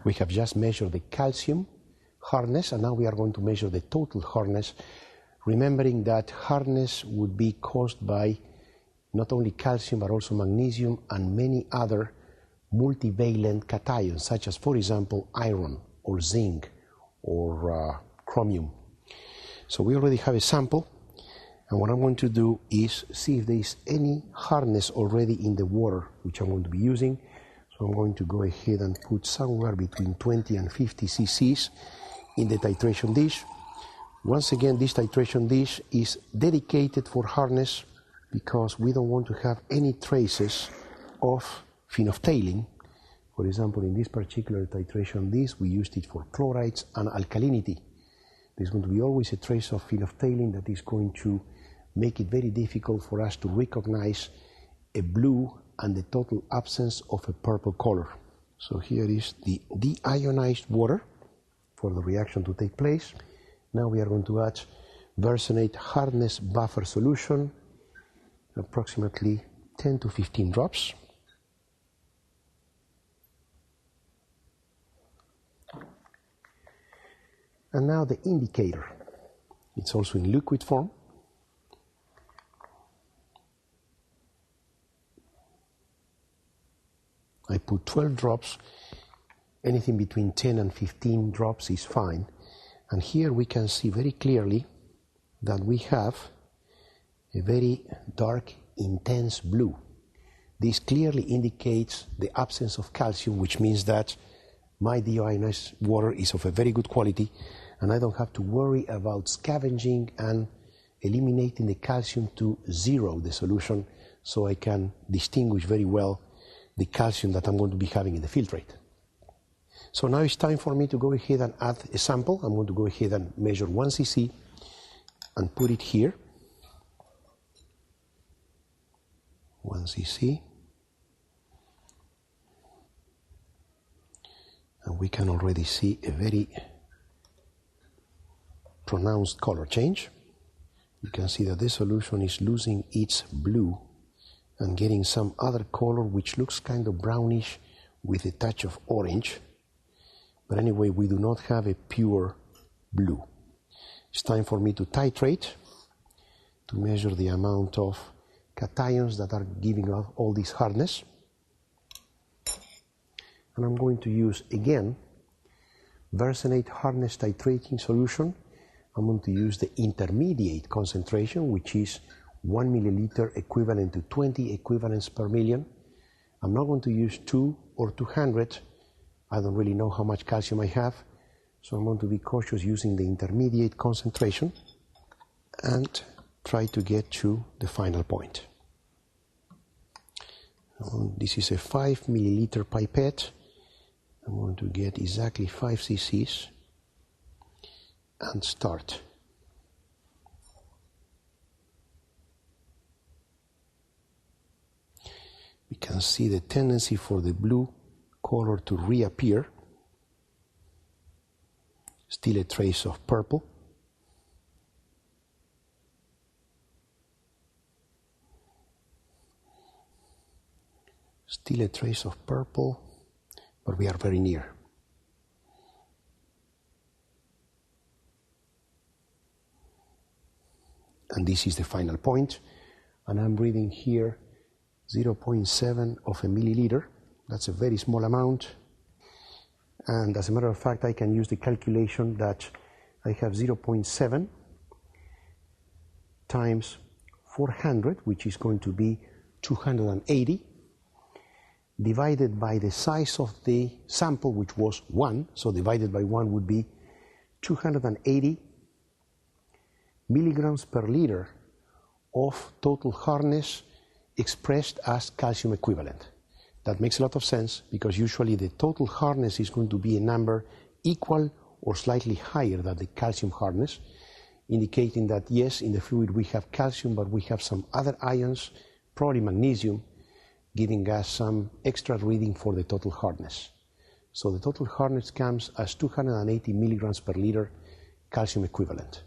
We have just measured the calcium hardness, and now we are going to measure the total hardness, remembering that hardness would be caused by not only calcium but also magnesium and many other multivalent cations, such as, for example, iron or zinc or chromium. So we already have a sample, and what I'm going to do is see if there is any hardness already in the water which I'm going to be using. So I'm going to go ahead and put somewhere between 20 and 50 cc's in the titration dish. Once again, this titration dish is dedicated for hardness because we don't want to have any traces of phenolphthalein. For example, in this particular titration dish, we used it for chlorides and alkalinity. There's going to be always a trace of phenolphthalein that is going to make it very difficult for us to recognize a blue and the total absence of a purple color. So here is the deionized water for the reaction to take place. Now we are going to add versenate hardness buffer solution, approximately 10 to 15 drops. And now the indicator. It's also in liquid form. I put 12 drops. Anything between 10 and 15 drops is fine. And here we can see very clearly that we have a very dark, intense blue. This clearly indicates the absence of calcium, which means that my deionized water is of a very good quality, and I don't have to worry about scavenging and eliminating the calcium to zero the solution, so I can distinguish very well the calcium that I'm going to be having in the filtrate. So now it's time for me to go ahead and add a sample. I'm going to go ahead and measure 1 cc and put it here. 1 cc. And we can already see a very pronounced color change. You can see that this solution is losing its blue and getting some other color which looks kind of brownish with a touch of orange. But anyway, we do not have a pure blue. It's time for me to titrate to measure the amount of cations that are giving off all this hardness. And I'm going to use, again, versenate hardness titrating solution. I'm going to use the intermediate concentration, which is 1 milliliter equivalent to 20 equivalents per million. I'm not going to use 2 or 200. I don't really know how much calcium I have, so I'm going to be cautious using the intermediate concentration and try to get to the final point. This is a 5 milliliter pipette. I'm going to get exactly 5 cc's and start. We can see the tendency for the blue color to reappear. Still a trace of purple. Still a trace of purple, but we are very near. And this is the final point, and I'm reading here 0.7 of a milliliter. That's a very small amount, and as a matter of fact, I can use the calculation that I have 0.7 times 400, which is going to be 280, divided by the size of the sample, which was 1, so divided by 1 would be 280 milligrams per liter of total hardness expressed as calcium equivalent. That makes a lot of sense because usually the total hardness is going to be a number equal or slightly higher than the calcium hardness, indicating that yes, in the fluid we have calcium, but we have some other ions, probably magnesium, giving us some extra reading for the total hardness. So the total hardness comes as 280 milligrams per liter calcium equivalent.